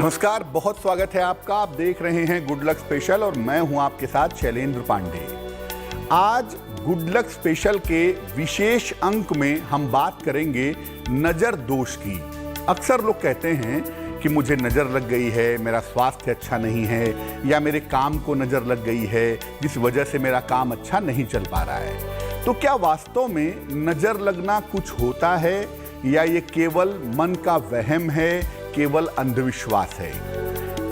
नमस्कार, बहुत स्वागत है आपका। आप देख रहे हैं गुड लक स्पेशल और मैं हूं आपके साथ शैलेंद्र पांडे। आज गुड लक स्पेशल के विशेष अंक में हम बात करेंगे नजर दोष की। अक्सर लोग कहते हैं कि मुझे नजर लग गई है, मेरा स्वास्थ्य अच्छा नहीं है, या मेरे काम को नजर लग गई है जिस वजह से मेरा काम अच्छा नहीं चल पा रहा है। तो क्या वास्तव में नजर लगना कुछ होता है या ये केवल मन का वहम है, केवल अंधविश्वास है?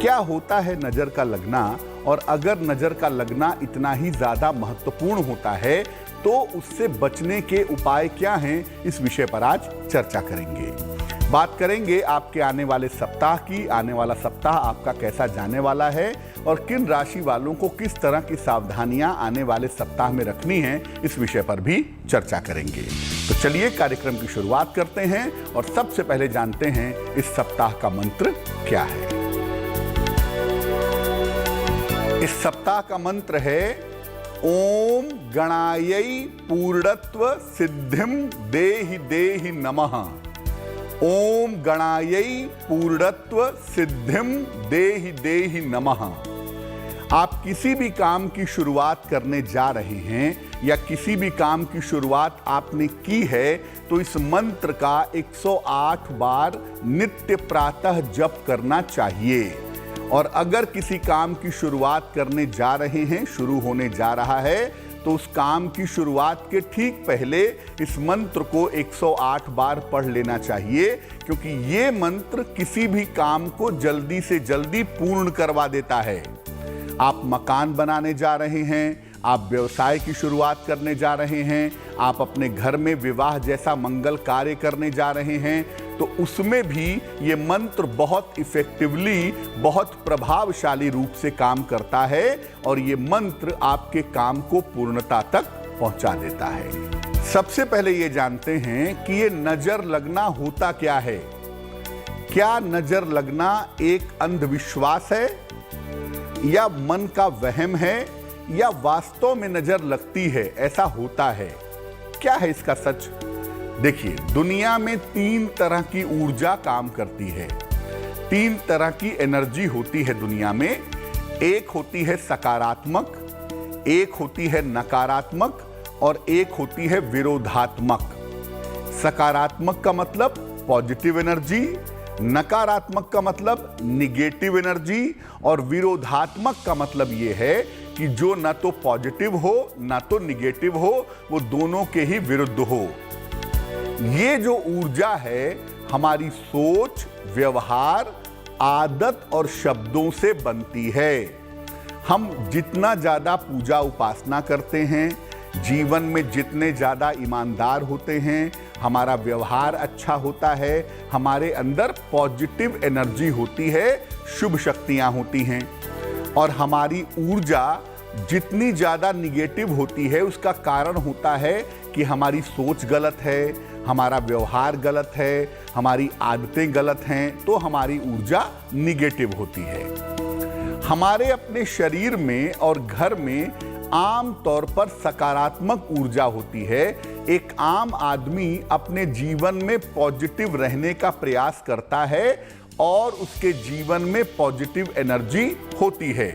क्या होता है नजर का लगना, और अगर नजर का लगना इतना ही ज्यादा महत्वपूर्ण होता है तो उससे बचने के उपाय क्या हैं, इस विषय पर आज चर्चा करेंगे। बात करेंगे आपके आने वाले सप्ताह की। आने वाला सप्ताह आपका कैसा जाने वाला है और किन राशि वालों को किस तरह की सावधानियां आने वाले सप्ताह में रखनी है, इस विषय पर भी चर्चा करेंगे। तो चलिए कार्यक्रम की शुरुआत करते हैं और सबसे पहले जानते हैं इस सप्ताह का मंत्र क्या है। इस सप्ताह का मंत्र है ओम गणायै पूर्णत्व सिद्धिम देहि देहि नमः। ओम गणायै पूर्णत्व सिद्धिम देहि देहि नमः। आप किसी भी काम की शुरुआत करने जा रहे हैं या किसी भी काम की शुरुआत आपने की है तो इस मंत्र का 108 बार नित्य प्रातः जप करना चाहिए। और अगर किसी काम की शुरुआत करने जा रहे हैं, शुरू होने जा रहा है, तो उस काम की शुरुआत के ठीक पहले इस मंत्र को 108 बार पढ़ लेना चाहिए, क्योंकि ये मंत्र किसी भी काम को जल्दी से जल्दी पूर्ण करवा देता है। आप मकान बनाने जा रहे हैं, आप व्यवसाय की शुरुआत करने जा रहे हैं, आप अपने घर में विवाह जैसा मंगल कार्य करने जा रहे हैं, तो उसमें भी ये मंत्र बहुत इफेक्टिवली, बहुत प्रभावशाली रूप से काम करता है और ये मंत्र आपके काम को पूर्णता तक पहुंचा देता है। सबसे पहले ये जानते हैं कि ये नजर लगना होता क्या है। क्या नजर लगना एक अंधविश्वास है या मन का वहम है या वास्तव में नजर लगती है, ऐसा होता है? क्या है इसका सच? देखिए, दुनिया में 3 तरह की ऊर्जा काम करती है। 3 तरह की एनर्जी होती है दुनिया में। एक होती है सकारात्मक, एक होती है नकारात्मक और एक होती है विरोधात्मक। सकारात्मक का मतलब पॉजिटिव एनर्जी, नकारात्मक का मतलब निगेटिव एनर्जी, और विरोधात्मक का मतलब यह है कि जो ना तो पॉजिटिव हो ना तो निगेटिव हो, वो दोनों के ही विरुद्ध हो। ये जो ऊर्जा है हमारी सोच, व्यवहार, आदत और शब्दों से बनती है। हम जितना ज्यादा पूजा उपासना करते हैं, जीवन में जितने ज्यादा ईमानदार होते हैं, हमारा व्यवहार अच्छा होता है, हमारे अंदर पॉजिटिव एनर्जी होती है, शुभ शक्तियां होती हैं। और हमारी ऊर्जा जितनी ज्यादा निगेटिव होती है, उसका कारण होता है कि हमारी सोच गलत है, हमारा व्यवहार गलत है, हमारी आदतें गलत हैं, तो हमारी ऊर्जा निगेटिव होती है। हमारे अपने शरीर में और घर में आम तौर पर सकारात्मक ऊर्जा होती है। एक आम आदमी अपने जीवन में पॉजिटिव रहने का प्रयास करता है और उसके जीवन में पॉजिटिव एनर्जी होती है।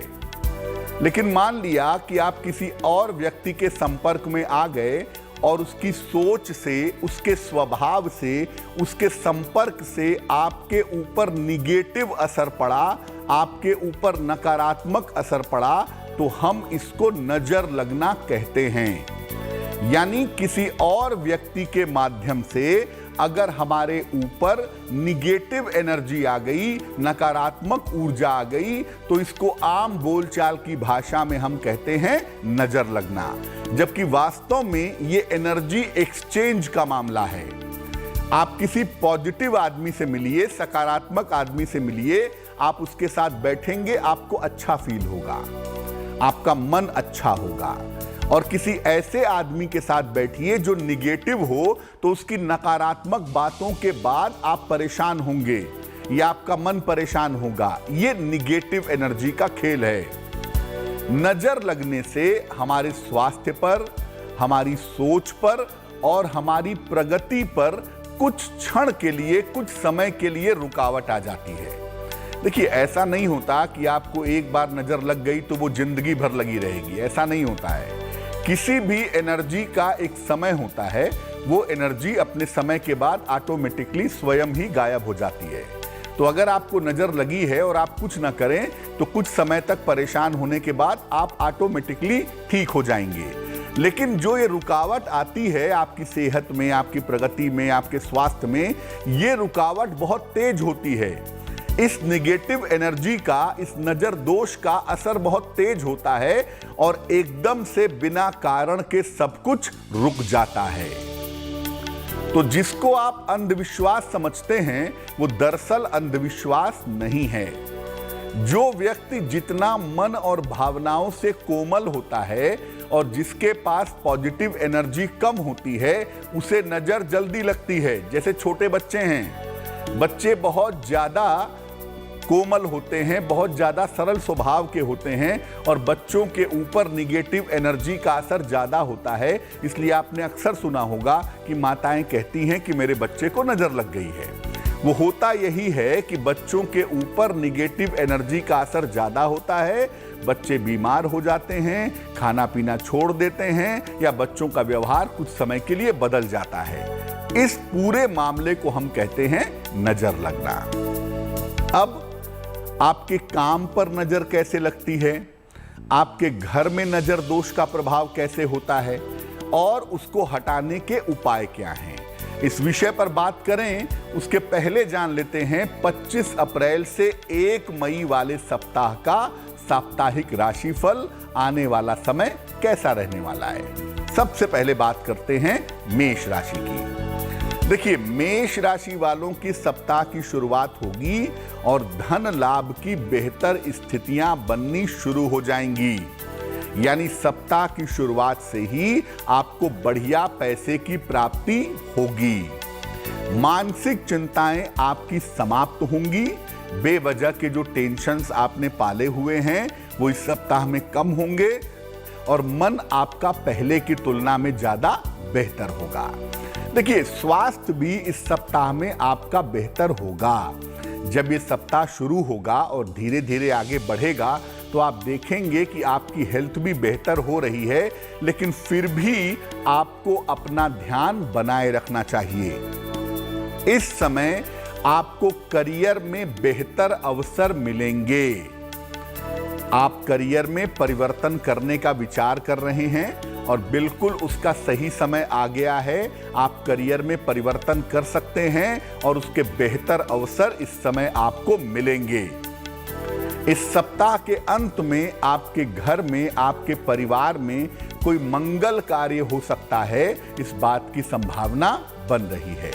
लेकिन मान लिया कि आप किसी और व्यक्ति के संपर्क में आ गए और उसकी सोच से, उसके स्वभाव से, उसके संपर्क से आपके ऊपर निगेटिव असर पड़ा, आपके ऊपर नकारात्मक असर पड़ा, तो हम इसको नजर लगना कहते हैं। यानी किसी और व्यक्ति के माध्यम से अगर हमारे ऊपर निगेटिव एनर्जी आ गई, नकारात्मक ऊर्जा आ गई, तो इसको आम बोलचाल की भाषा में हम कहते हैं नजर लगना। जबकि वास्तव में ये एनर्जी एक्सचेंज का मामला है। आप किसी पॉजिटिव आदमी से मिलिए, सकारात्मक आदमी से मिलिए, आप उसके साथ बैठेंगे, आपको अच्छा फील होगा, आपका मन अच्छा होगा। और किसी ऐसे आदमी के साथ बैठिए जो निगेटिव हो, तो उसकी नकारात्मक बातों के बाद आप परेशान होंगे या आपका मन परेशान होगा। ये निगेटिव एनर्जी का खेल है। नजर लगने से हमारे स्वास्थ्य पर, हमारी सोच पर और हमारी प्रगति पर कुछ क्षण के लिए, कुछ समय के लिए रुकावट आ जाती है। देखिए, ऐसा नहीं होता कि आपको एक बार नजर लग गई तो वो जिंदगी भर लगी रहेगी, ऐसा नहीं होता है। किसी भी एनर्जी का एक समय होता है, वो एनर्जी अपने समय के बाद ऑटोमेटिकली स्वयं ही गायब हो जाती है। तो अगर आपको नजर लगी है और आप कुछ ना करें तो कुछ समय तक परेशान होने के बाद आप ऑटोमेटिकली ठीक हो जाएंगे। लेकिन जो ये रुकावट आती है आपकी सेहत में, आपकी प्रगति में, आपके स्वास्थ्य में, ये रुकावट बहुत तेज होती है। इस निगेटिव एनर्जी का, इस नजर दोष का असर बहुत तेज होता है और एकदम से बिना कारण के सब कुछ रुक जाता है। तो जिसको आप अंधविश्वास समझते हैं वो दरअसल अंधविश्वास नहीं है। जो व्यक्ति जितना मन और भावनाओं से कोमल होता है और जिसके पास पॉजिटिव एनर्जी कम होती है, उसे नजर जल्दी लगती है। जैसे छोटे बच्चे हैं, बच्चे बहुत ज्यादा कोमल होते हैं, बहुत ज्यादा सरल स्वभाव के होते हैं और बच्चों के ऊपर निगेटिव एनर्जी का असर ज्यादा होता है। इसलिए आपने अक्सर सुना होगा कि माताएं कहती हैं कि मेरे बच्चे को नजर लग गई है। वो होता यही है कि बच्चों के ऊपर निगेटिव एनर्जी का असर ज्यादा होता है, बच्चे बीमार हो जाते हैं, खाना पीना छोड़ देते हैं या बच्चों का व्यवहार कुछ समय के लिए बदल जाता है। इस पूरे मामले को हम कहते हैं नजर लगना। अब आपके काम पर नजर कैसे लगती है, आपके घर में नजर दोष का प्रभाव कैसे होता है और उसको हटाने के उपाय क्या हैं, इस विषय पर बात करें उसके पहले जान लेते हैं 25 अप्रैल से 1 मई वाले सप्ताह का साप्ताहिक राशिफल, आने वाला समय कैसा रहने वाला है। सबसे पहले बात करते हैं मेष राशि की। देखिए, मेष राशि वालों की सप्ताह की शुरुआत होगी और धन लाभ की बेहतर स्थितियां बननी शुरू हो जाएंगी। यानी सप्ताह की शुरुआत से ही आपको बढ़िया पैसे की प्राप्ति होगी। मानसिक चिंताएं आपकी समाप्त होंगी। बेवजह के जो टेंशन्स आपने पाले हुए हैं वो इस सप्ताह में कम होंगे और मन आपका पहले की तुलना में ज्यादा बेहतर होगा। देखिए, स्वास्थ्य भी इस सप्ताह में आपका बेहतर होगा। जब ये सप्ताह शुरू होगा और धीरे धीरे आगे बढ़ेगा तो आप देखेंगे कि आपकी हेल्थ भी बेहतर हो रही है, लेकिन फिर भी आपको अपना ध्यान बनाए रखना चाहिए। इस समय आपको करियर में बेहतर अवसर मिलेंगे। आप करियर में परिवर्तन करने का विचार कर रहे हैं और बिल्कुल उसका सही समय आ गया है। आप करियर में परिवर्तन कर सकते हैं और उसके बेहतर अवसर इस समय आपको मिलेंगे। इस सप्ताह के अंत में आपके घर में, आपके परिवार में कोई मंगल कार्य हो सकता है, इस बात की संभावना बन रही है।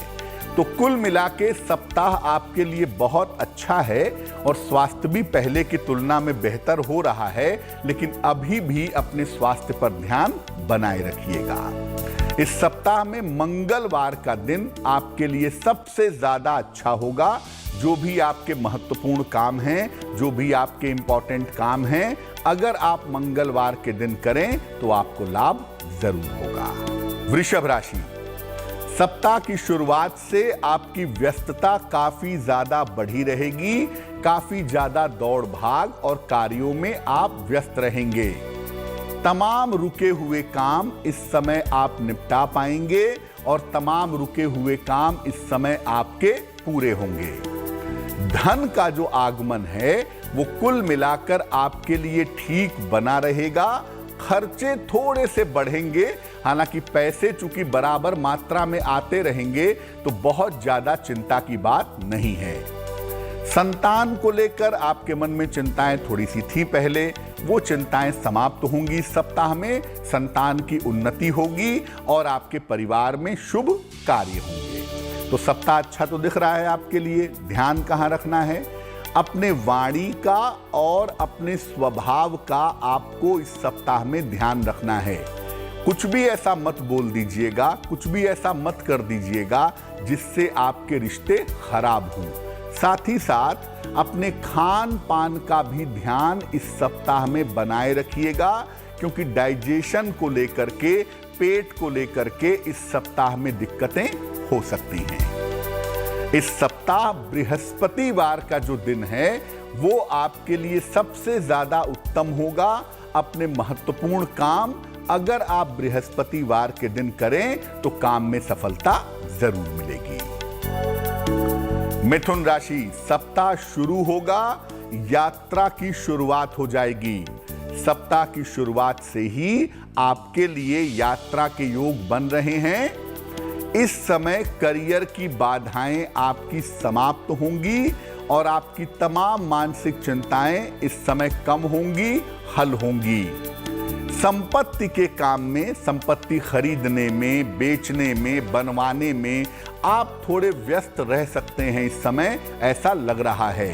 तो कुल मिला के सप्ताह आपके लिए बहुत अच्छा है और स्वास्थ्य भी पहले की तुलना में बेहतर हो रहा है, लेकिन अभी भी अपने स्वास्थ्य पर ध्यान बनाए रखिएगा। इस सप्ताह में मंगलवार का दिन आपके लिए सबसे ज्यादा अच्छा होगा। जो भी आपके महत्वपूर्ण काम हैं, जो भी आपके इंपॉर्टेंट काम हैं, अगर आप मंगलवार के दिन करें तो आपको लाभ जरूर होगा। वृषभ राशि, सप्ताह की शुरुआत से आपकी व्यस्तता काफी ज्यादा बढ़ी रहेगी। काफी ज्यादा दौड़ भाग और कार्यों में आप व्यस्त रहेंगे। तमाम रुके हुए काम इस समय आप निपटा पाएंगे और तमाम रुके हुए काम इस समय आपके पूरे होंगे। धन का जो आगमन है वो कुल मिलाकर आपके लिए ठीक बना रहेगा। खर्चे थोड़े से बढ़ेंगे, हालांकि पैसे चूंकि बराबर मात्रा में आते रहेंगे तो बहुत ज्यादा चिंता की बात नहीं है। संतान को लेकर आपके मन में चिंताएं थोड़ी सी थी पहले, वो चिंताएं समाप्त होंगी। सप्ताह में संतान की उन्नति होगी और आपके परिवार में शुभ कार्य होंगे। तो सप्ताह अच्छा तो दिख रहा है आपके लिए। ध्यान कहाँ रखना है? अपने वाणी का और अपने स्वभाव का आपको इस सप्ताह में ध्यान रखना है। कुछ भी ऐसा मत बोल दीजिएगा, कुछ भी ऐसा मत कर दीजिएगा जिससे आपके रिश्ते खराब हों। साथ ही साथ अपने खान पान का भी ध्यान इस सप्ताह में बनाए रखिएगा, क्योंकि डाइजेशन को लेकर के, पेट को लेकर के इस सप्ताह में दिक्कतें हो सकती हैं। इस सप्ताह बृहस्पतिवार का जो दिन है वो आपके लिए सबसे ज्यादा उत्तम होगा। अपने महत्वपूर्ण काम अगर आप बृहस्पतिवार के दिन करें तो काम में सफलता जरूर मिलेगी। मिथुन राशि, सप्ताह शुरू होगा, यात्रा की शुरुआत हो जाएगी। सप्ताह की शुरुआत से ही आपके लिए यात्रा के योग बन रहे हैं। इस समय करियर की बाधाएं आपकी समाप्त होंगी और आपकी तमाम मानसिक चिंताएं इस समय कम होंगी, हल होंगी। संपत्ति के काम में, संपत्ति खरीदने में, बेचने में, बनवाने में आप थोड़े व्यस्त रह सकते हैं इस समय, ऐसा लग रहा है।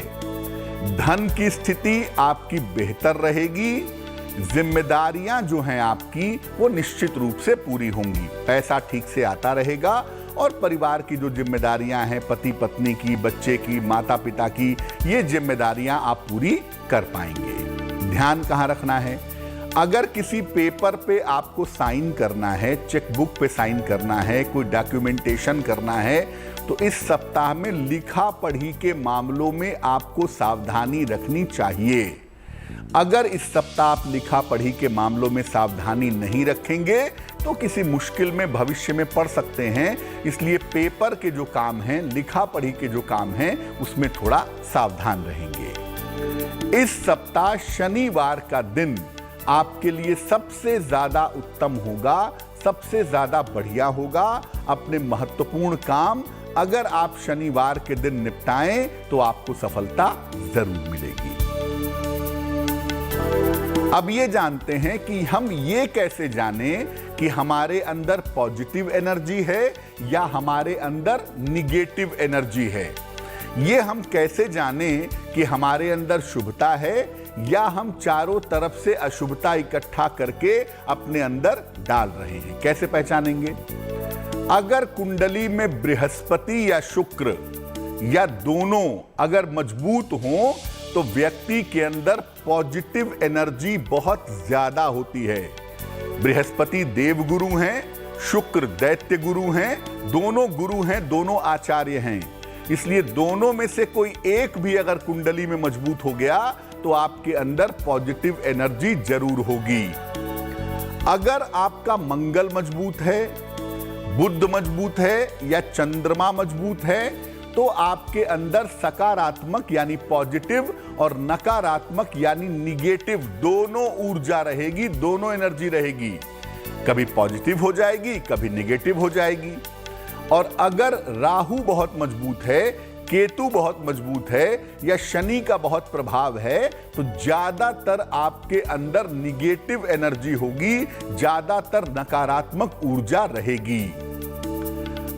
धन की स्थिति आपकी बेहतर रहेगी। जिम्मेदारियां जो हैं आपकी वो निश्चित रूप से पूरी होंगी। पैसा ठीक से आता रहेगा और परिवार की जो जिम्मेदारियां हैं, पति पत्नी की, बच्चे की, माता पिता की, ये जिम्मेदारियां आप पूरी कर पाएंगे। ध्यान कहाँ रखना है? अगर किसी पेपर पे आपको साइन करना है, चेकबुक पे साइन करना है, कोई डॉक्यूमेंटेशन करना है, तो इस सप्ताह में लिखा पढ़ी के मामलों में आपको सावधानी रखनी चाहिए। अगर इस सप्ताह आप लिखा पढ़ी के मामलों में सावधानी नहीं रखेंगे तो किसी मुश्किल में भविष्य में पड़ सकते हैं। इसलिए पेपर के जो काम हैं, लिखा पढ़ी के जो काम हैं, उसमें थोड़ा सावधान रहेंगे। इस सप्ताह शनिवार का दिन आपके लिए सबसे ज्यादा उत्तम होगा, सबसे ज्यादा बढ़िया होगा। अपने महत्वपूर्ण काम अगर आप शनिवार के दिन निपटाएं तो आपको सफलता जरूर मिलेगी। अब ये जानते हैं कि हम ये कैसे जानें कि हमारे अंदर पॉजिटिव एनर्जी है या हमारे अंदर निगेटिव एनर्जी है। ये हम कैसे जानें कि हमारे अंदर शुभता है या हम चारों तरफ से अशुभता इकट्ठा करके अपने अंदर डाल रहे हैं, कैसे पहचानेंगे? अगर कुंडली में बृहस्पति या शुक्र या दोनों अगर मजबूत हों तो व्यक्ति के अंदर पॉजिटिव एनर्जी बहुत ज्यादा होती है। बृहस्पति देव गुरु हैं, शुक्र दैत्य गुरु हैं, दोनों गुरु हैं, दोनों आचार्य हैं। इसलिए दोनों में से कोई एक भी अगर कुंडली में मजबूत हो गया तो आपके अंदर पॉजिटिव एनर्जी जरूर होगी। अगर आपका मंगल मजबूत है, बुध मजबूत है या चंद्रमा मजबूत है तो आपके अंदर सकारात्मक यानी पॉजिटिव और नकारात्मक यानी निगेटिव दोनों ऊर्जा रहेगी, दोनों एनर्जी रहेगी। कभी पॉजिटिव हो जाएगी, कभी निगेटिव हो जाएगी। और अगर राहु बहुत मजबूत है, केतु बहुत मजबूत है या शनि का बहुत प्रभाव है तो ज्यादातर आपके अंदर निगेटिव एनर्जी होगी, ज्यादातर नकारात्मक ऊर्जा रहेगी।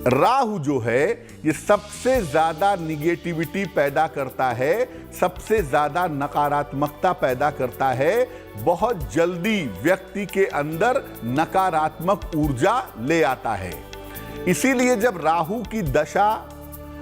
राहु जो है ये सबसे ज्यादा निगेटिविटी पैदा करता है, सबसे ज्यादा नकारात्मकता पैदा करता है। बहुत जल्दी व्यक्ति के अंदर नकारात्मक ऊर्जा ले आता है। इसीलिए जब राहु की दशा,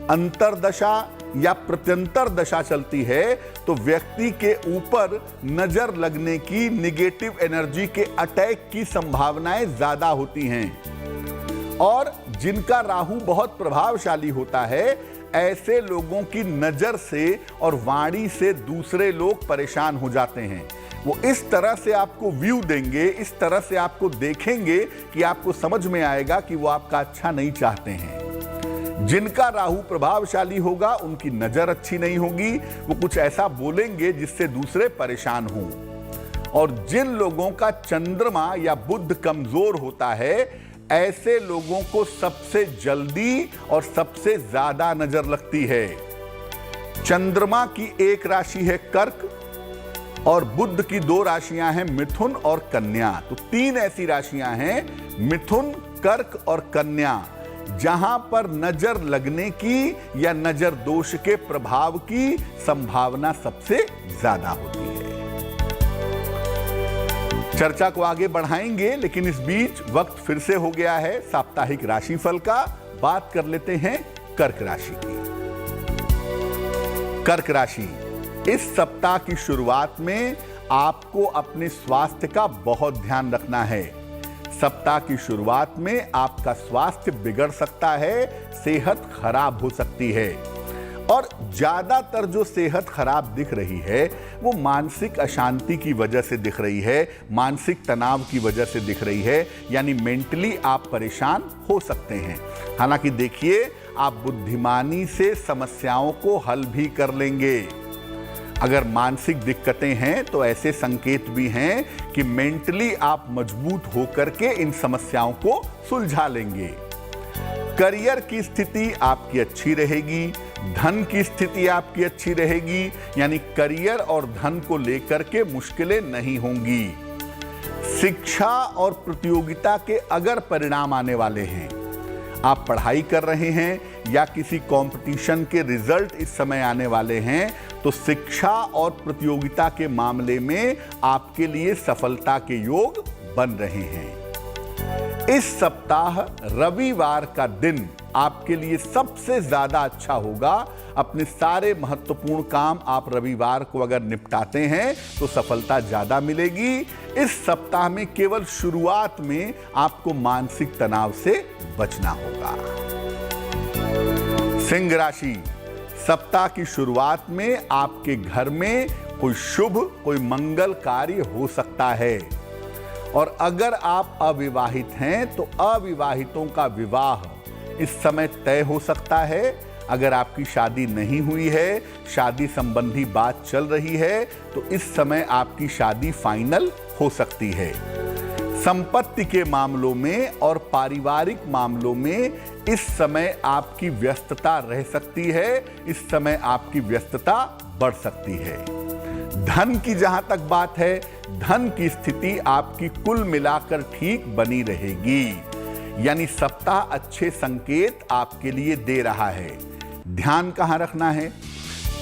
अंतरदशा या प्रत्यंतर दशा चलती है तो व्यक्ति के ऊपर नजर लगने की, निगेटिव एनर्जी के अटैक की संभावनाएं ज्यादा होती हैं। और जिनका राहु बहुत प्रभावशाली होता है, ऐसे लोगों की नजर से और वाणी से दूसरे लोग परेशान हो जाते हैं। वो इस तरह से आपको व्यू देंगे, इस तरह से आपको देखेंगे कि आपको समझ में आएगा कि वो आपका अच्छा नहीं चाहते हैं। जिनका राहु प्रभावशाली होगा उनकी नजर अच्छी नहीं होगी, वो कुछ ऐसा बोलेंगे जिससे दूसरे परेशान हों। और जिन लोगों का चंद्रमा या बुध कमजोर होता है, ऐसे लोगों को सबसे जल्दी और सबसे ज्यादा नजर लगती है। चंद्रमा की एक राशि है कर्क और बुध की दो राशियां हैं मिथुन और कन्या। तो तीन ऐसी राशियां हैं, मिथुन, कर्क और कन्या, जहां पर नजर लगने की या नजर दोष के प्रभाव की संभावना सबसे ज्यादा होती है। चर्चा को आगे बढ़ाएंगे, लेकिन इस बीच वक्त फिर से हो गया है साप्ताहिक राशिफल का। बात कर लेते हैं कर्क राशि की। कर्क राशि, इस सप्ताह की शुरुआत में आपको अपने स्वास्थ्य का बहुत ध्यान रखना है। सप्ताह की शुरुआत में आपका स्वास्थ्य बिगड़ सकता है, सेहत खराब हो सकती है। और ज्यादातर जो सेहत खराब दिख रही है वो मानसिक अशांति की वजह से दिख रही है, मानसिक तनाव की वजह से दिख रही है, यानी मेंटली आप परेशान हो सकते हैं। हालांकि देखिए, आप बुद्धिमानी से समस्याओं को हल भी कर लेंगे। अगर मानसिक दिक्कतें हैं तो ऐसे संकेत भी हैं कि मेंटली आप मजबूत होकर के इन समस्याओं को सुलझा लेंगे। करियर की स्थिति आपकी अच्छी रहेगी, धन की स्थिति आपकी अच्छी रहेगी, यानी करियर और धन को लेकर के मुश्किलें नहीं होंगी। शिक्षा और प्रतियोगिता के अगर परिणाम आने वाले हैं, आप पढ़ाई कर रहे हैं या किसी कंपटीशन के रिजल्ट इस समय आने वाले हैं, तो शिक्षा और प्रतियोगिता के मामले में आपके लिए सफलता के योग बन रहे हैं। इस सप्ताह रविवार का दिन आपके लिए सबसे ज्यादा अच्छा होगा। अपने सारे महत्वपूर्ण काम आप रविवार को अगर निपटाते हैं तो सफलता ज्यादा मिलेगी। इस सप्ताह में केवल शुरुआत में आपको मानसिक तनाव से बचना होगा। सिंह राशि, सप्ताह की शुरुआत में आपके घर में कोई शुभ, कोई मंगल कार्य हो सकता है। और अगर आप अविवाहित हैं तो अविवाहितों का विवाह इस समय तय हो सकता है। अगर आपकी शादी नहीं हुई है, शादी संबंधी बात चल रही है, तो इस समय आपकी शादी फाइनल हो सकती है। संपत्ति के मामलों में और पारिवारिक मामलों में इस समय आपकी व्यस्तता रह सकती है। इस समय आपकी व्यस्तता बढ़ सकती है। धन की जहां तक बात है, धन की स्थिति आपकी कुल मिलाकर ठीक बनी रहेगी, यानी सप्ताह अच्छे संकेत आपके लिए दे रहा है। ध्यान कहां रखना है?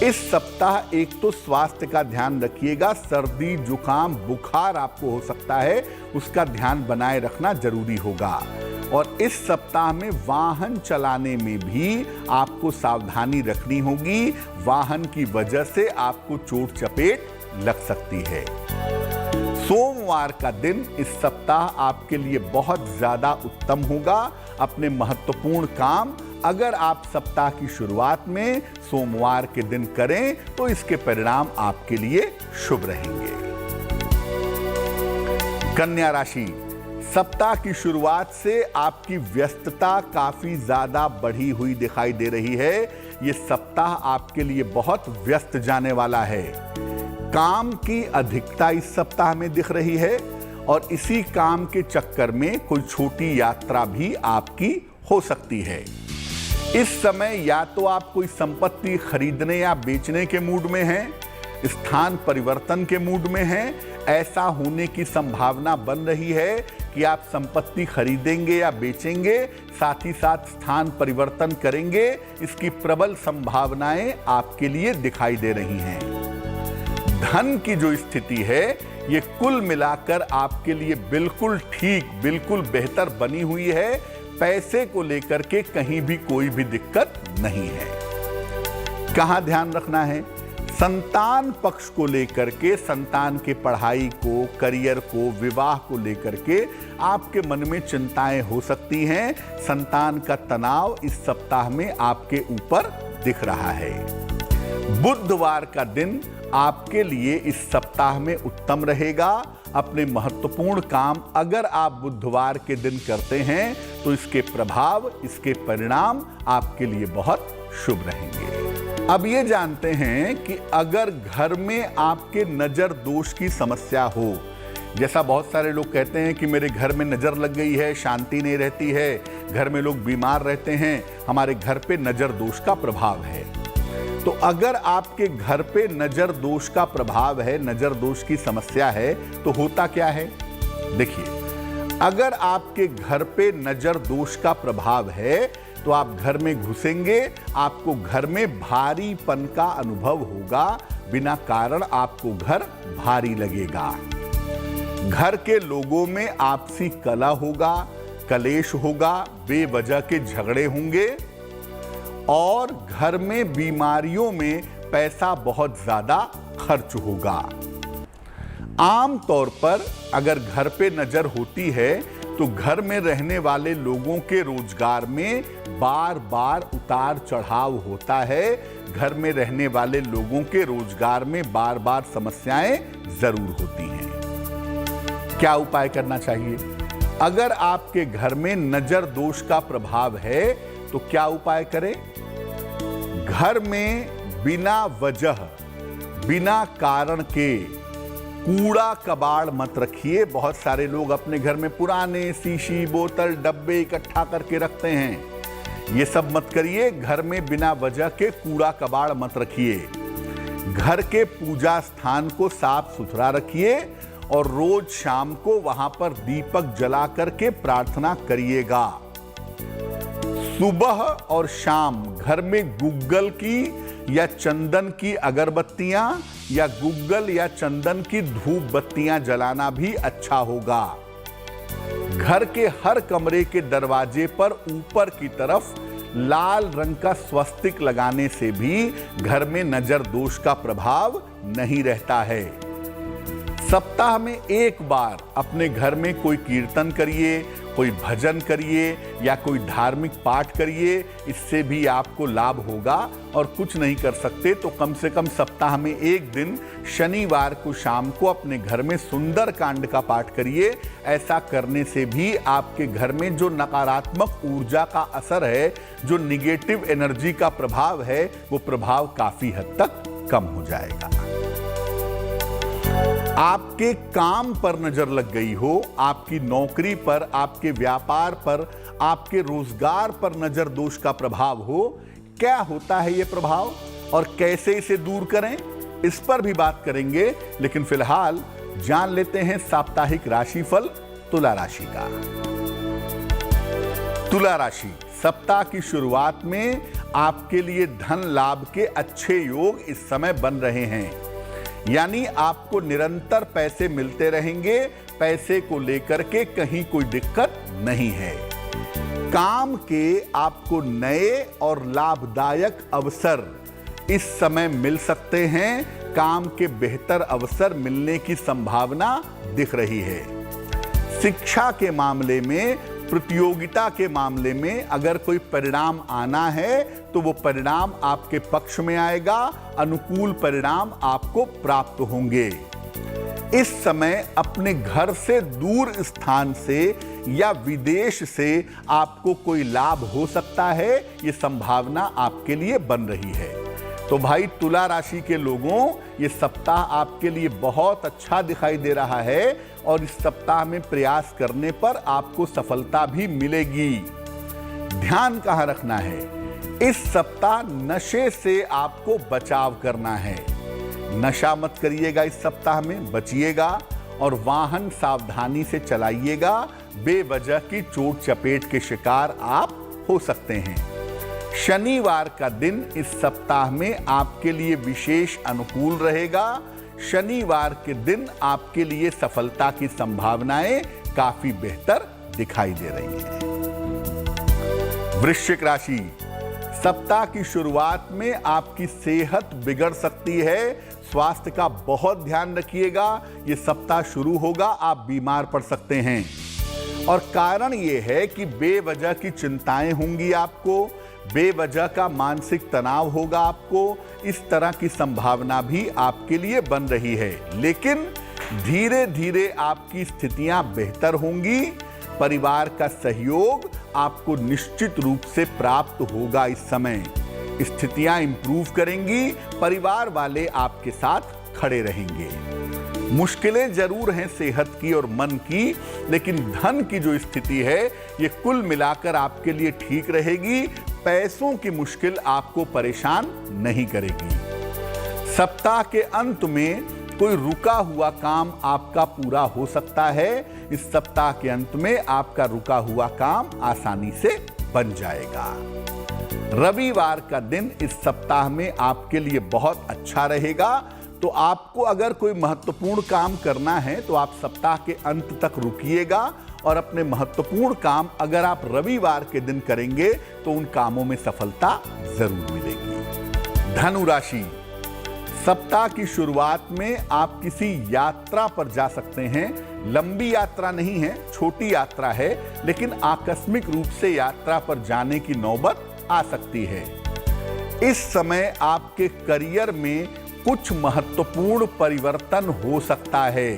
इस सप्ताह एक तो स्वास्थ्य का ध्यान रखिएगा। सर्दी, जुकाम, बुखार आपको हो सकता है, उसका ध्यान बनाए रखना जरूरी होगा। और इस सप्ताह में वाहन चलाने में भी आपको सावधानी रखनी होगी। वाहन की वजह से आपको चोट चपेट लग सकती है। सोमवार का दिन इस सप्ताह आपके लिए बहुत ज्यादा उत्तम होगा। अपने महत्वपूर्ण काम अगर आप सप्ताह की शुरुआत में सोमवार के दिन करें तो इसके परिणाम आपके लिए शुभ रहेंगे। कन्या राशि, सप्ताह की शुरुआत से आपकी व्यस्तता काफी ज्यादा बढ़ी हुई दिखाई दे रही है। यह सप्ताह आपके लिए बहुत व्यस्त जाने वाला है। काम की अधिकता इस सप्ताह में दिख रही है और इसी काम के चक्कर में कोई छोटी यात्रा भी आपकी हो सकती है। इस समय या तो आप कोई संपत्ति खरीदने या बेचने के मूड में हैं, स्थान परिवर्तन के मूड में हैं। ऐसा होने की संभावना बन रही है कि आप संपत्ति खरीदेंगे या बेचेंगे, साथ ही साथ स्थान परिवर्तन करेंगे। इसकी प्रबल संभावनाएं आपके लिए दिखाई दे रही हैं। धन की जो स्थिति है, ये कुल मिलाकर आपके लिए बिल्कुल ठीक, बिल्कुल बेहतर बनी हुई है। पैसे को लेकर के कहीं भी कोई भी दिक्कत नहीं है। कहां ध्यान रखना है? संतान पक्ष को लेकर के, संतान के पढ़ाई को, करियर को, विवाह को लेकर के आपके मन में चिंताएं हो सकती हैं। संतान का तनाव इस सप्ताह में आपके ऊपर दिख रहा है। बुधवार का दिन आपके लिए इस सप्ताह में उत्तम रहेगा। अपने महत्वपूर्ण काम अगर आप बुधवार के दिन करते हैं तो इसके प्रभाव, इसके परिणाम आपके लिए बहुत शुभ रहेंगे। अब ये जानते हैं कि अगर घर में आपके नजर दोष की समस्या हो, जैसा बहुत सारे लोग कहते हैं कि मेरे घर में नजर लग गई है, शांति नहीं रहती है, घर में लोग बीमार रहते हैं, हमारे घर पे नजर दोष का प्रभाव है। तो अगर आपके घर पे नजर दोष का प्रभाव है, नजर दोष की समस्या है, तो होता क्या है? देखिए, अगर आपके घर पे नजर दोष का प्रभाव है तो आप घर में घुसेंगे, आपको घर में भारीपन का अनुभव होगा। बिना कारण आपको घर भारी लगेगा। घर के लोगों में आपसी कलह होगा, कलेश होगा, बेवजह के झगड़े होंगे और घर में बीमारियों में पैसा बहुत ज्यादा खर्च होगा। आम तौर पर अगर घर पे नजर होती है तो घर में रहने वाले लोगों के रोजगार में बार बार उतार चढ़ाव होता है। घर में रहने वाले लोगों के रोजगार में बार बार समस्याएं जरूर होती हैं। क्या उपाय करना चाहिए? अगर आपके घर में नजर दोष का प्रभाव है तो क्या उपाय करें? घर में बिना वजह, बिना कारण के कूड़ा कबाड़ मत रखिए। बहुत सारे लोग अपने घर में पुराने शीशी, बोतल, डब्बे इकट्ठा करके रखते हैं। ये सब मत करिए। घर में बिना वजह के कूड़ा कबाड़ मत रखिए। घर के पूजा स्थान को साफ सुथरा रखिए और रोज शाम को वहां पर दीपक जला करके प्रार्थना करिएगा। सुबह और शाम घर में गुग्गल की या चंदन की अगरबत्तियां या गुग्गल या चंदन की धूप बत्तियां जलाना भी अच्छा होगा। घर के हर कमरे के दरवाजे पर ऊपर की तरफ लाल रंग का स्वस्तिक लगाने से भी घर में नजर दोष का प्रभाव नहीं रहता है। सप्ताह में एक बार अपने घर में कोई कीर्तन करिए, कोई भजन करिए या कोई धार्मिक पाठ करिए। इससे भी आपको लाभ होगा। और कुछ नहीं कर सकते तो कम से कम सप्ताह में एक दिन शनिवार को शाम को अपने घर में सुंदर कांड का पाठ करिए। ऐसा करने से भी आपके घर में जो नकारात्मक ऊर्जा का असर है, जो निगेटिव एनर्जी का प्रभाव है, वो प्रभाव काफी हद तक कम हो जाएगा। आपके काम पर नजर लग गई हो, आपकी नौकरी पर, आपके व्यापार पर, आपके रोजगार पर नजर दोष का प्रभाव हो, क्या होता है ये प्रभाव और कैसे इसे दूर करें, इस पर भी बात करेंगे। लेकिन फिलहाल जान लेते हैं साप्ताहिक राशिफल तुला राशि का। तुला राशि, सप्ताह की शुरुआत में आपके लिए धन लाभ के अच्छे योग इस समय बन रहे हैं। यानी आपको निरंतर पैसे मिलते रहेंगे। पैसे को लेकर के कहीं कोई दिक्कत नहीं है। काम के आपको नए और लाभदायक अवसर इस समय मिल सकते हैं। काम के बेहतर अवसर मिलने की संभावना दिख रही है। शिक्षा के मामले में, प्रतियोगिता के मामले में अगर कोई परिणाम आना है तो वो परिणाम आपके पक्ष में आएगा। अनुकूल परिणाम आपको प्राप्त होंगे। इस समय अपने घर से दूर स्थान से या विदेश से आपको कोई लाभ हो सकता है। ये संभावना आपके लिए बन रही है। तो भाई तुला राशि के लोगों, ये सप्ताह आपके लिए बहुत अच्छा दिखाई दे रहा है और इस सप्ताह में प्रयास करने पर आपको सफलता भी मिलेगी। ध्यान कहाँ रखना है? इस सप्ताह नशे से आपको बचाव करना है। नशा मत करिएगा, इस सप्ताह में बचिएगा और वाहन सावधानी से चलाइएगा। बेवजह की चोट चपेट के शिकार आप हो सकते हैं। शनिवार का दिन इस सप्ताह में आपके लिए विशेष अनुकूल रहेगा। शनिवार के दिन आपके लिए सफलता की संभावनाएं काफी बेहतर दिखाई दे रही हैं। वृश्चिक राशि, सप्ताह की शुरुआत में आपकी सेहत बिगड़ सकती है। स्वास्थ्य का बहुत ध्यान रखिएगा। ये सप्ताह शुरू होगा, आप बीमार पड़ सकते हैं और कारण ये है कि बेवजह की चिंताएं होंगी आपको, बेवजह का मानसिक तनाव होगा आपको। इस तरह की संभावना भी आपके लिए बन रही है। लेकिन धीरे धीरे आपकी स्थितियां बेहतर होंगी। परिवार का सहयोग आपको निश्चित रूप से प्राप्त होगा। इस समय स्थितियां इंप्रूव करेंगी। परिवार वाले आपके साथ खड़े रहेंगे। मुश्किलें जरूर हैं सेहत की और मन की, लेकिन धन की जो स्थिति है ये कुल मिलाकर आपके लिए ठीक रहेगी। पैसों की मुश्किल आपको परेशान नहीं करेगी। सप्ताह के अंत में कोई रुका हुआ काम आपका पूरा हो सकता है। इस सप्ताह के अंत में आपका रुका हुआ काम आसानी से बन जाएगा। रविवार का दिन इस सप्ताह में आपके लिए बहुत अच्छा रहेगा। तो आपको अगर कोई महत्वपूर्ण काम करना है तो आप सप्ताह के अंत तक रुकिएगा और अपने महत्वपूर्ण काम अगर आप रविवार के दिन करेंगे तो उन कामों में सफलता जरूर मिलेगी। धनु राशि, सप्ताह की शुरुआत में आप किसी यात्रा पर जा सकते हैं। लंबी यात्रा नहीं है, छोटी यात्रा है, लेकिन आकस्मिक रूप से यात्रा पर जाने की नौबत आ सकती है। इस समय आपके करियर में कुछ महत्वपूर्ण परिवर्तन हो सकता है।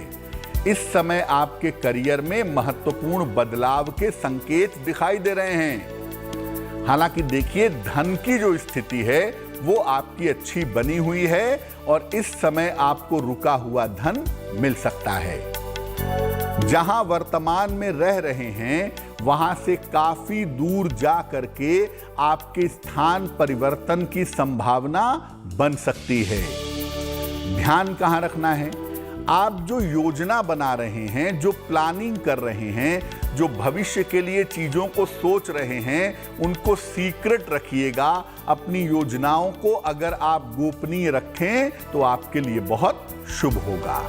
इस समय आपके करियर में महत्वपूर्ण बदलाव के संकेत दिखाई दे रहे हैं। हालांकि देखिए, धन की जो स्थिति है वो आपकी अच्छी बनी हुई है और इस समय आपको रुका हुआ धन मिल सकता है। जहां वर्तमान में रह रहे हैं वहां से काफी दूर जा करके आपके स्थान परिवर्तन की संभावना बन सकती है। ध्यान कहां रखना है? आप जो योजना बना रहे हैं, जो प्लानिंग कर रहे हैं, जो भविष्य के लिए चीजों को सोच रहे हैं, उनको सीक्रेट रखिएगा। अपनी योजनाओं को अगर आप गोपनीय रखें तो आपके लिए बहुत शुभ होगा।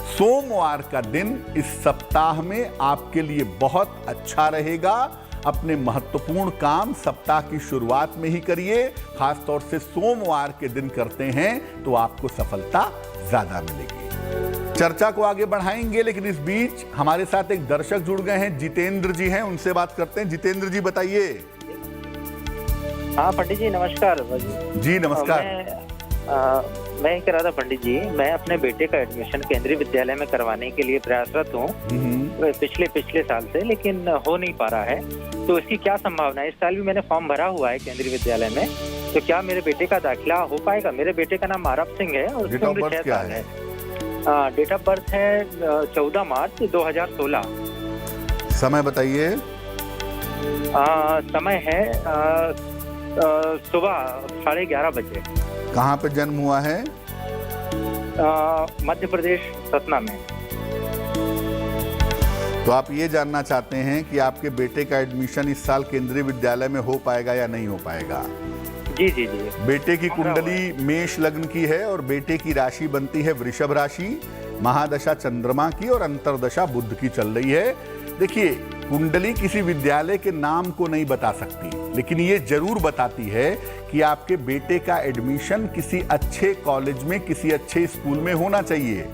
सोमवार का दिन इस सप्ताह में आपके लिए बहुत अच्छा रहेगा। अपने महत्वपूर्ण काम सप्ताह की शुरुआत में ही करिए। खासतौर से सोमवार के दिन करते हैं तो आपको सफलता ज्यादा मिलेगी। चर्चा को आगे बढ़ाएंगे, लेकिन इस बीच हमारे साथ एक दर्शक जुड़ गए हैं, जितेंद्र जी हैं, उनसे बात करते हैं। जितेंद्र जी बताइए। हाँ पंडित जी नमस्कार। जी नमस्कार। मैं कह रहा था पंडित जी, मैं अपने बेटे का एडमिशन केंद्रीय विद्यालय में करवाने के लिए प्रयासरत हूँ पिछले साल से, लेकिन हो नहीं पा रहा है। तो इसकी क्या संभावना है? इस साल भी मैंने फॉर्म भरा हुआ है केंद्रीय विद्यालय में, तो क्या मेरे बेटे का दाखिला हो पाएगा? मेरे बेटे का नाम आरव सिंह है और उसकी उम्र 6 साल है। डेट ऑफ बर्थ है 14 मार्च 2016। समय बताइए। समय है सुबह 11:30 बजे। कहाँ पे जन्म हुआ है? मध्य प्रदेश, सतना में। तो आप ये जानना चाहते हैं कि आपके बेटे का एडमिशन इस साल केंद्रीय विद्यालय में हो पाएगा या नहीं हो पाएगा? जी जी जी। बेटे की कुंडली मेष लग्न की है और बेटे की राशि बनती है वृषभ राशि। महादशा चंद्रमा की और अंतरदशा बुध की चल रही है। देखिए, कुंडली किसी विद्यालय के नाम को नहीं बता सकती, लेकिन ये जरूर बताती है कि आपके बेटे का एडमिशन किसी अच्छे कॉलेज में, किसी अच्छे स्कूल में होना चाहिए।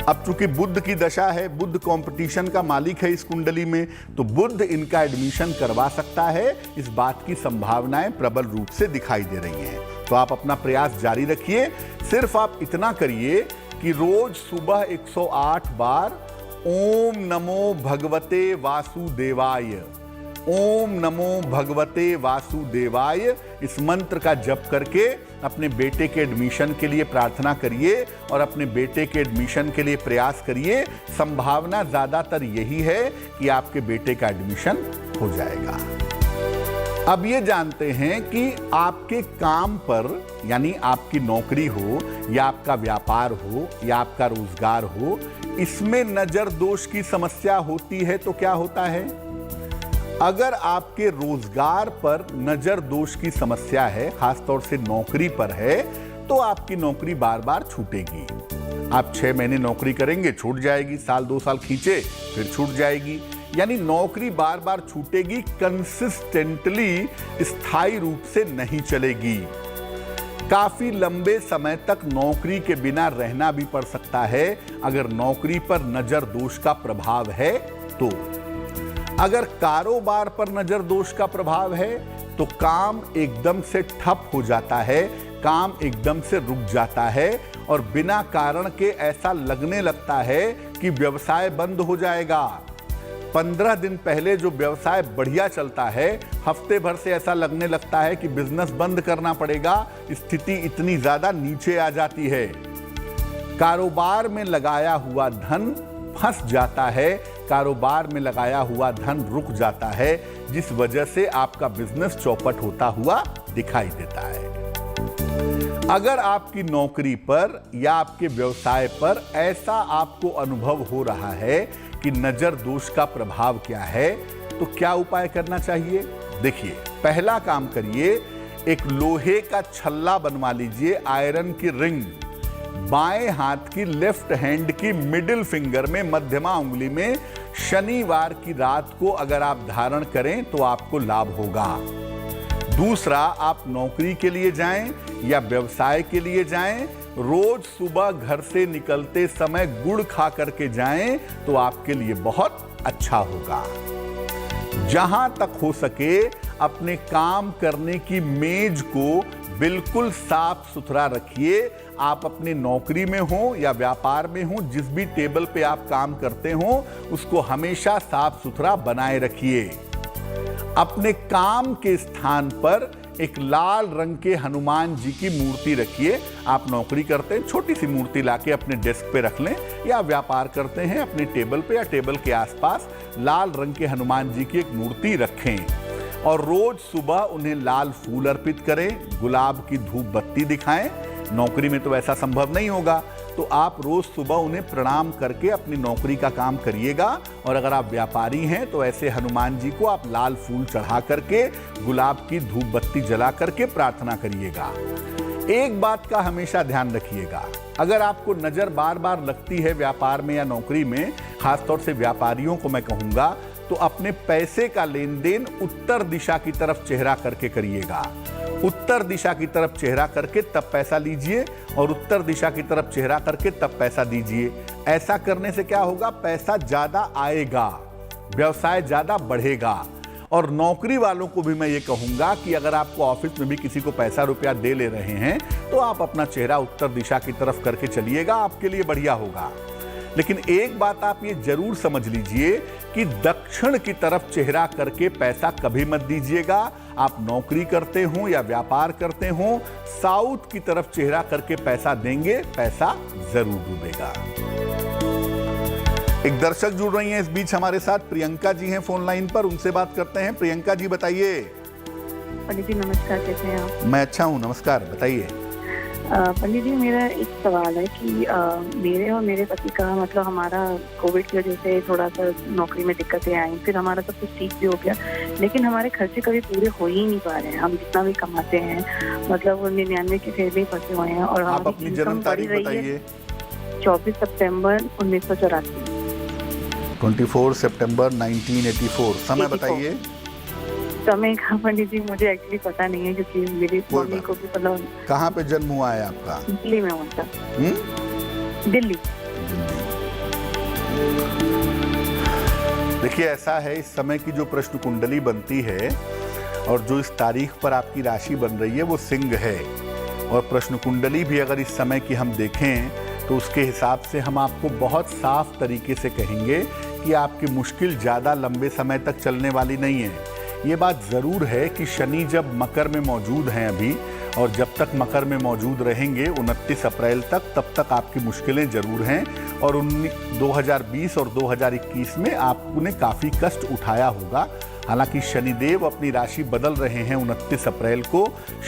अब चूंकि बुध की दशा है, बुध कंपटीशन का मालिक है इस कुंडली में, तो बुध इनका एडमिशन करवा सकता है। इस बात की संभावनाएं प्रबल रूप से दिखाई दे रही हैं। तो आप अपना प्रयास जारी रखिए। सिर्फ आप इतना करिए कि रोज सुबह 108 बार ओम नमो भगवते वासुदेवाय, ओम नमो भगवते वासुदेवाय, इस मंत्र का जप करके अपने बेटे के एडमिशन के लिए प्रार्थना करिए और अपने बेटे के एडमिशन के लिए प्रयास करिए। संभावना ज्यादातर यही है कि आपके बेटे का एडमिशन हो जाएगा। अब ये जानते हैं कि आपके काम पर, यानी आपकी नौकरी हो या आपका व्यापार हो या आपका रोजगार हो, इसमें नजर दोष की समस्या होती है तो क्या होता है? अगर आपके रोजगार पर नजर दोष की समस्या है, खासतौर से नौकरी पर है, तो आपकी नौकरी बार बार छूटेगी। आप 6 महीने नौकरी करेंगे, छूट जाएगी, साल 2 साल खींचे फिर छूट जाएगी। यानी नौकरी बार बार छूटेगी, कंसिस्टेंटली, स्थायी रूप से नहीं चलेगी। काफी लंबे समय तक नौकरी के बिना रहना भी पड़ सकता है अगर नौकरी पर नजर दोष का प्रभाव है तो। अगर कारोबार पर नजर दोष का प्रभाव है तो काम एकदम से ठप हो जाता है, काम एकदम से रुक जाता है और बिना कारण के ऐसा लगने लगता है कि व्यवसाय बंद हो जाएगा। 15 दिन पहले जो व्यवसाय बढ़िया चलता है, हफ्ते भर से ऐसा लगने लगता है कि बिजनेस बंद करना पड़ेगा। स्थिति इतनी ज्यादा नीचे आ जाती है। कारोबार में लगाया हुआ धन फंस जाता है, कारोबार में लगाया हुआ धन रुक जाता है, जिस वजह से आपका बिजनेस चौपट होता हुआ दिखाई देता है। अगर आपकी नौकरी पर या आपके व्यवसाय पर ऐसा आपको अनुभव हो रहा है कि नजर दोष का प्रभाव क्या है, तो क्या उपाय करना चाहिए? देखिए, पहला काम करिए, एक लोहे का छल्ला बनवा लीजिए, आयरन की रिंग, बाएं हाथ की लेफ्ट हैंड की मिडिल फिंगर में, मध्यमा उंगली में, शनिवार की रात को अगर आप धारण करें तो आपको लाभ होगा। दूसरा, आप नौकरी के लिए जाएं या व्यवसाय के लिए जाएं, रोज सुबह घर से निकलते समय गुड़ खा करके जाएं तो आपके लिए बहुत अच्छा होगा। जहां तक हो सके अपने काम करने की मेज को बिल्कुल साफ सुथरा रखिए। आप अपनी नौकरी में हो या व्यापार में हो, जिस भी टेबल पे आप काम करते हो उसको हमेशा साफ सुथरा बनाए रखिए। अपने काम के स्थान पर एक लाल रंग के हनुमान जी की मूर्ति रखिए। आप नौकरी करते हैं, छोटी सी मूर्ति लाके अपने डेस्क पे रख लें, या व्यापार करते हैं अपने टेबल पे या टेबल के आसपास लाल रंग के हनुमान जी की एक मूर्ति रखें। और रोज सुबह उन्हें लाल फूल अर्पित करें, गुलाब की धूप बत्ती दिखाएं। नौकरी में तो ऐसा संभव नहीं होगा, तो आप रोज सुबह उन्हें प्रणाम करके अपनी नौकरी का काम करिएगा। और अगर आप व्यापारी हैं तो ऐसे हनुमान जी को आप लाल फूल चढ़ा करके, गुलाब की धूप बत्ती जला करके प्रार्थना करिएगा। एक बात का हमेशा ध्यान रखिएगा, अगर आपको नजर बार बार लगती है व्यापार में या नौकरी में, खासतौर से व्यापारियों को मैं कहूंगा, तो अपने पैसे का लेन देन उत्तर दिशा की तरफ चेहरा करके करिएगा। उत्तर दिशा की तरफ चेहरा करके तब पैसा लीजिए और उत्तर दिशा की तरफ चेहरा करके तब पैसा दीजिए। ऐसा करने से क्या होगा, पैसा ज्यादा आएगा, व्यवसाय ज्यादा बढ़ेगा। और नौकरी वालों को भी मैं ये कहूंगा कि अगर आपको ऑफिस में भी किसी को पैसा रुपया दे ले रहे हैं तो आप अपना चेहरा उत्तर दिशा की तरफ करके चलिएगा, आपके लिए बढ़िया होगा। लेकिन एक बात आप ये जरूर समझ लीजिए कि दक्षिण की तरफ चेहरा करके पैसा कभी मत दीजिएगा। आप नौकरी करते हो या व्यापार करते हो, साउथ की तरफ चेहरा करके पैसा देंगे, पैसा जरूर डूबेगा। एक दर्शक जुड़ रही हैं इस बीच हमारे साथ, प्रियंका जी हैं फोन लाइन पर, उनसे बात करते हैं। प्रियंका जी बताइए। पंडित जी नमस्कार, कैसे हैं आप? मैं अच्छा हूँ, नमस्कार, बताइए। पंडित जी मेरा एक सवाल है कि मेरे और मेरे पति का मतलब हमारा कोविड की वजह से थोड़ा सा नौकरी में दिक्कतें आई, फिर हमारा सब कुछ ठीक भी हो गया, लेकिन हमारे खर्चे कभी पूरे हो ही नहीं पा रहे हैं। हम जितना भी कमाते हैं मतलब 99 की सेल में फंसे हुए हैं। और आप अपनी जन्म तारीख बताइए। 24 सितंबर 1984। 24 सितंबर 1984। समय बताइए। समय का पंडित जी मुझे एक्चुअली पता नहीं है, क्योंकि मेरी मम्मी को भी मतलब। कहाँ पे जन्म हुआ है आपका? दिल्ली में हुआ था। दिल्ली। देखिए ऐसा है, इस समय की जो प्रश्न कुंडली बनती है और जो इस तारीख पर आपकी राशि बन रही है वो सिंह है। और प्रश्न कुंडली भी अगर इस समय की हम देखें तो उसके हिसाब से हम आपको बहुत साफ तरीके से कहेंगे कि आपकी मुश्किल ज़्यादा लंबे समय तक चलने वाली नहीं है। ये बात ज़रूर है कि शनि जब मकर में मौजूद हैं अभी, और जब तक मकर में मौजूद रहेंगे 29 अप्रैल तक, तब तक आपकी मुश्किलें ज़रूर हैं। और 2020 और 2021 में आपने काफ़ी कष्ट उठाया होगा। हालांकि शनिदेव अपनी राशि बदल रहे हैं 29 अप्रैल को।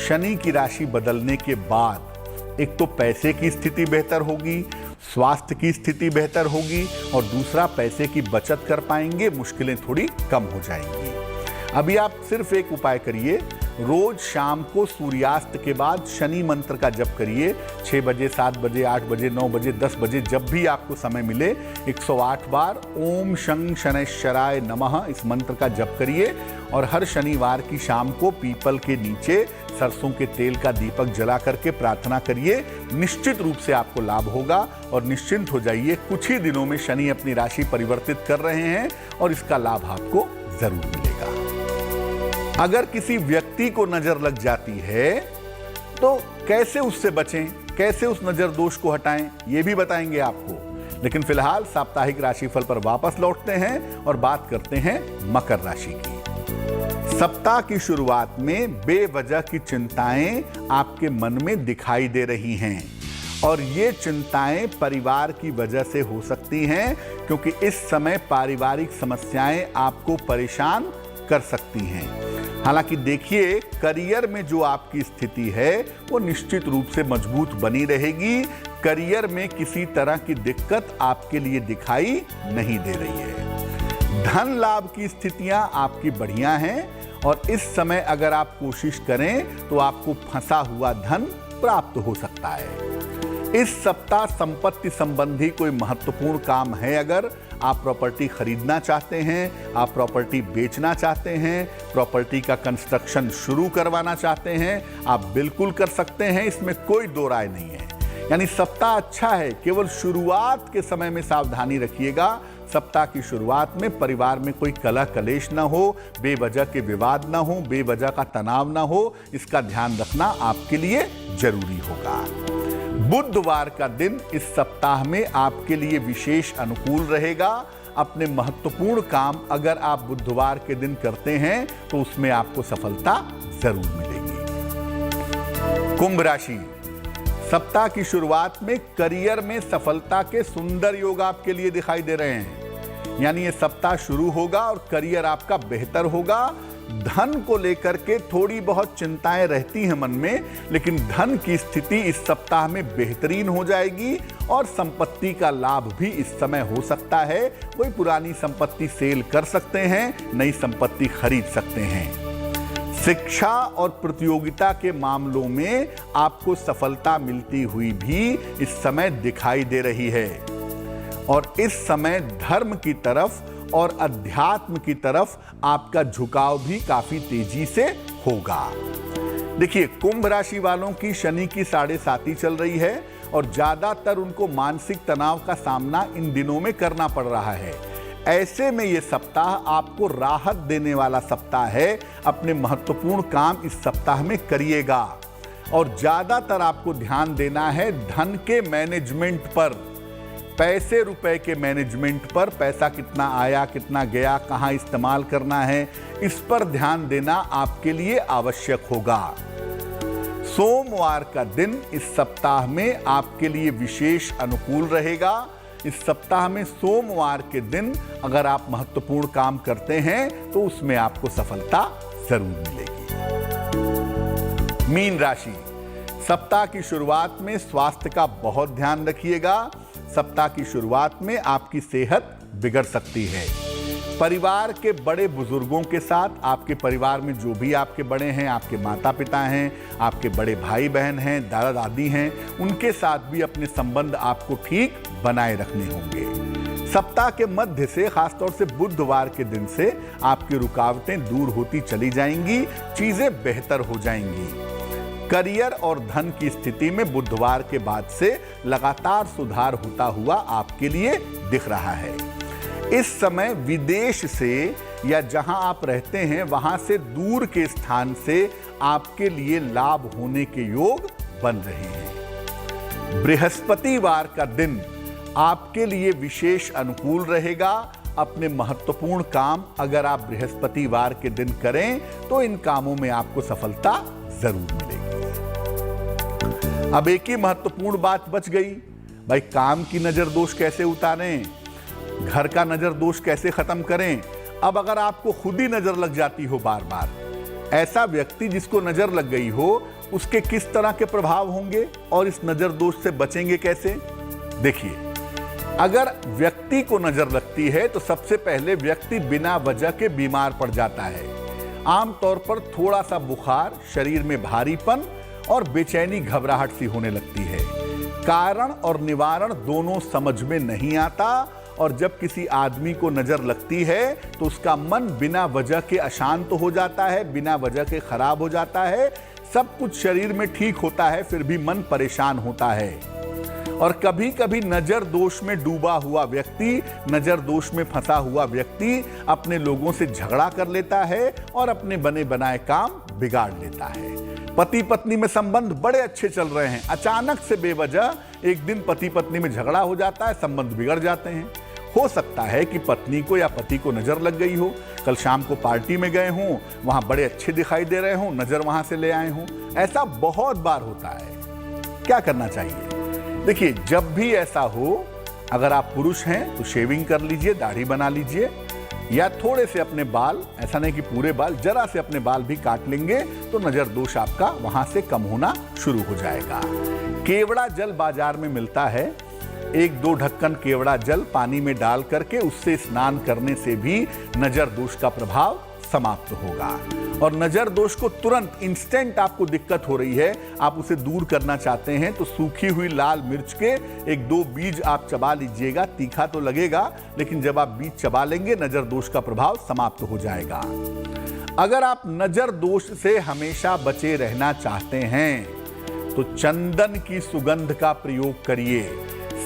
शनि की राशि बदलने के बाद एक तो पैसे की स्थिति बेहतर होगी, स्वास्थ्य की स्थिति बेहतर होगी, और दूसरा पैसे की बचत कर पाएंगे, मुश्किलें थोड़ी कम हो जाएंगी। अभी आप सिर्फ एक उपाय करिए, रोज शाम को सूर्यास्त के बाद शनि मंत्र का जप करिए। 6 बजे, 7 बजे, 8 बजे, 9 बजे, 10 बजे, जब भी आपको समय मिले 108 बार ओम शं शनैश्चराय नमः इस मंत्र का जप करिए। और हर शनिवार की शाम को पीपल के नीचे सरसों के तेल का दीपक जला करके प्रार्थना करिए। निश्चित रूप से आपको लाभ होगा। और निश्चिंत हो जाइए, कुछ ही दिनों में शनि अपनी राशि परिवर्तित कर रहे हैं और इसका लाभ आपको जरूर मिलेगा। अगर किसी व्यक्ति को नजर लग जाती है तो कैसे उससे बचें, कैसे उस नजर दोष को हटाएं, ये भी बताएंगे आपको। लेकिन फिलहाल साप्ताहिक राशिफल पर वापस लौटते हैं और बात करते हैं मकर राशि की। सप्ताह की शुरुआत में बेवजह की चिंताएं आपके मन में दिखाई दे रही हैं, और ये चिंताएं परिवार की वजह से हो सकती हैं, क्योंकि इस समय पारिवारिक समस्याएं आपको परेशान कर सकती हैं। हालांकि देखिए, करियर में जो आपकी स्थिति है वो निश्चित रूप से मजबूत बनी रहेगी। करियर में किसी तरह की दिक्कत आपके लिए दिखाई नहीं दे रही है। धन लाभ की स्थितियां आपकी बढ़िया हैं, और इस समय अगर आप कोशिश करें तो आपको फंसा हुआ धन प्राप्त हो सकता है। इस सप्ताह संपत्ति संबंधी कोई महत्वपूर्ण काम है, अगर आप प्रॉपर्टी खरीदना चाहते हैं, आप प्रॉपर्टी बेचना चाहते हैं, प्रॉपर्टी का कंस्ट्रक्शन शुरू करवाना चाहते हैं, आप बिल्कुल कर सकते हैं, इसमें कोई दो राय नहीं है। यानी सप्ताह अच्छा है, केवल शुरुआत के समय में सावधानी रखिएगा। सप्ताह की शुरुआत में परिवार में कोई कलह कलेश ना हो, बेवजह के विवाद ना हो, बेवजह का तनाव ना हो, इसका ध्यान रखना आपके लिए जरूरी होगा। बुधवार का दिन इस सप्ताह में आपके लिए विशेष अनुकूल रहेगा। अपने महत्वपूर्ण काम अगर आप बुधवार के दिन करते हैं तो उसमें आपको सफलता जरूर मिलेगी। कुंभ राशि, सप्ताह की शुरुआत में करियर में सफलता के सुंदर योग आपके लिए दिखाई दे रहे हैं। यानी ये सप्ताह शुरू होगा और करियर आपका बेहतर होगा। धन को लेकर के थोड़ी बहुत चिंताएं रहती हैं मन में, लेकिन धन की स्थिति इस सप्ताह में बेहतरीन हो जाएगी और संपत्ति का लाभ भी इस समय हो सकता है। कोई पुरानी संपत्ति सेल कर सकते हैं, नई संपत्ति खरीद सकते हैं। शिक्षा और प्रतियोगिता के मामलों में आपको सफलता मिलती हुई भी इस समय दिखाई दे रही है और इस समय धर्म की तरफ और अध्यात्म की तरफ आपका झुकाव भी काफी तेजी से होगा। देखिए, कुंभ राशि वालों की शनि की 7.5 चल रही है और ज्यादातर उनको मानसिक तनाव का सामना इन दिनों में करना पड़ रहा है। ऐसे में ये सप्ताह आपको राहत देने वाला सप्ताह है। अपने महत्वपूर्ण काम इस सप्ताह में करिएगा और ज्यादातर आपको ध्यान देना है धन के मैनेजमेंट पर, पैसे रुपए के मैनेजमेंट पर। पैसा कितना आया, कितना गया, कहां इस्तेमाल करना है, इस पर ध्यान देना आपके लिए आवश्यक होगा। सोमवार का दिन इस सप्ताह में आपके लिए विशेष अनुकूल रहेगा। इस सप्ताह में सोमवार के दिन अगर आप महत्वपूर्ण काम करते हैं तो उसमें आपको सफलता जरूर मिलेगी। मीन राशि, सप्ताह की शुरुआत में स्वास्थ्य का बहुत ध्यान रखिएगा। सप्ताह की शुरुआत में आपकी सेहत बिगड़ सकती है। परिवार के बड़े बुजुर्गों के साथ, आपके परिवार में जो भी आपके बड़े हैं, आपके माता पिता हैं, आपके बड़े भाई बहन हैं, दादा दादी हैं, उनके साथ भी अपने संबंध आपको ठीक बनाए रखने होंगे। सप्ताह के मध्य से, खासतौर से बुधवार के दिन से आपकी रुकावटें दूर होती चली जाएंगी, चीजें बेहतर हो जाएंगी। करियर और धन की स्थिति में बुधवार के बाद से लगातार सुधार होता हुआ आपके लिए दिख रहा है। इस समय विदेश से या जहां आप रहते हैं वहां से दूर के स्थान से आपके लिए लाभ होने के योग बन रहे हैं। बृहस्पतिवार का दिन आपके लिए विशेष अनुकूल रहेगा। अपने महत्वपूर्ण काम अगर आप बृहस्पतिवार के दिन करें तो इन कामों में आपको सफलता जरूर मिलेगी। अब एक ही महत्वपूर्ण बात बच गई, भाई काम की नजर दोष कैसे उतारें, घर का नजर दोष कैसे खत्म करें। अब अगर आपको खुद ही नजर लग जाती हो बार बार, ऐसा व्यक्ति जिसको नजर लग गई हो उसके किस तरह के प्रभाव होंगे और इस नजर दोष से बचेंगे कैसे? देखिए, अगर व्यक्ति को नजर लगती है तो सबसे पहले व्यक्ति बिना वजह के बीमार पड़ जाता है। आमतौर पर थोड़ा सा बुखार, शरीर में भारीपन और बेचैनी, घबराहट सी होने लगती है। कारण और निवारण दोनों समझ में नहीं आता और जब किसी आदमी को नजर लगती है तो उसका मन बिना वजह के अशांत हो जाता है, बिना वजह के खराब हो जाता है। सब कुछ शरीर में ठीक होता है फिर भी मन परेशान होता है। और कभी कभी नजर दोष में डूबा हुआ व्यक्ति, नजर दोष में फंसा हुआ व्यक्ति अपने लोगों से झगड़ा कर लेता है और अपने बने बनाए काम बिगाड़ लेता है। पति पत्नी में संबंध बड़े अच्छे चल रहे हैं, अचानक से बेवजह एक दिन पति पत्नी में झगड़ा हो जाता है, संबंध बिगड़ जाते हैं। हो सकता है कि पत्नी को या पति को नजर लग गई हो, कल शाम को पार्टी में गए हों, वहां बड़े अच्छे दिखाई दे रहे हों, नजर वहां से ले आए हों। ऐसा बहुत बार होता है। क्या करना चाहिए? देखिए, जब भी ऐसा हो, अगर आप पुरुष हैं तो शेविंग कर लीजिए, दाढ़ी बना लीजिए, या थोड़े से अपने बाल, ऐसा नहीं कि पूरे बाल, जरा से अपने बाल भी काट लेंगे तो नजर दोष आपका वहां से कम होना शुरू हो जाएगा। केवड़ा जल बाजार में मिलता है। 1-2 ढक्कन केवड़ा जल पानी में डाल करके उससे स्नान करने से भी नजर दोष का प्रभाव समाप्त होगा। और नजर दोष को तुरंत इंस्टेंट आपको दिक्कत हो रही है, आप उसे दूर करना चाहते हैं तो सूखी हुई लाल मिर्च के 1-2 बीज आप चबा लीजिएगा। तीखा तो लगेगा लेकिन जब आप बीज चबा लेंगे नजर दोष का प्रभाव समाप्त हो जाएगा। अगर आप नजर दोष से हमेशा बचे रहना चाहते हैं तो चंदन की सुगंध का प्रयोग करिए।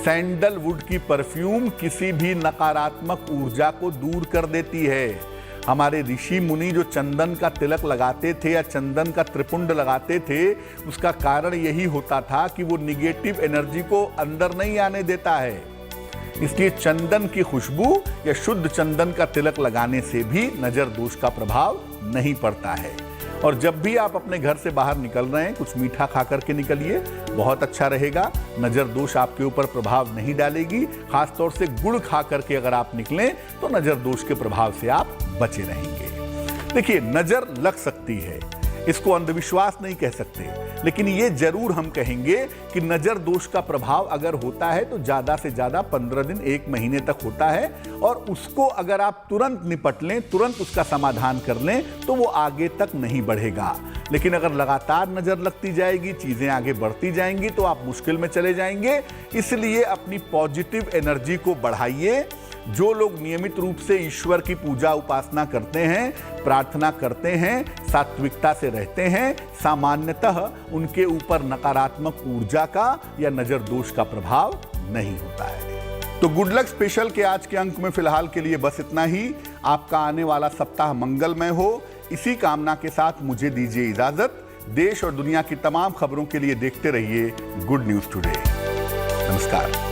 सैंडलवुड की परफ्यूम किसी भी नकारात्मक ऊर्जा को दूर कर देती है। हमारे ऋषि मुनि जो चंदन का तिलक लगाते थे या चंदन का त्रिपुंड लगाते थे, उसका कारण यही होता था कि वो निगेटिव एनर्जी को अंदर नहीं आने देता है। इसलिए चंदन की खुशबू या शुद्ध चंदन का तिलक लगाने से भी नजर दोष का प्रभाव नहीं पड़ता है। और जब भी आप अपने घर से बाहर निकल रहे हैं, कुछ मीठा खा करके निकलिए, बहुत अच्छा रहेगा। नजर दोष आपके ऊपर प्रभाव नहीं डालेगी। खासतौर से गुड़ खा करके अगर आप निकलें तो नजर दोष के प्रभाव से आप बचे रहेंगे। देखिए, नजर लग सकती है, इसको अंधविश्वास नहीं कह सकते, लेकिन ये जरूर हम कहेंगे कि नजर दोष का प्रभाव अगर होता है तो ज्यादा से ज्यादा 15 दिन 1 महीने तक होता है। और उसको अगर आप तुरंत निपट लें, तुरंत उसका समाधान कर लें, तो वो आगे तक नहीं बढ़ेगा। लेकिन अगर लगातार नजर लगती जाएगी, चीजें आगे बढ़ती जाएंगी, तो आप मुश्किल में चले जाएंगे। इसलिए अपनी पॉजिटिव एनर्जी को बढ़ाइए। जो लोग नियमित रूप से ईश्वर की पूजा उपासना करते हैं, प्रार्थना करते हैं, सात्विकता से रहते हैं, सामान्यतः उनके ऊपर नकारात्मक ऊर्जा का या नजर दोष का प्रभाव नहीं होता है। तो गुड लक स्पेशल के आज के अंक में फिलहाल के लिए बस इतना ही। आपका आने वाला सप्ताह मंगलमय हो, इसी कामना के साथ मुझे दीजिए इजाजत। देश और दुनिया की तमाम खबरों के लिए देखते रहिए गुड न्यूज टुडे। नमस्कार।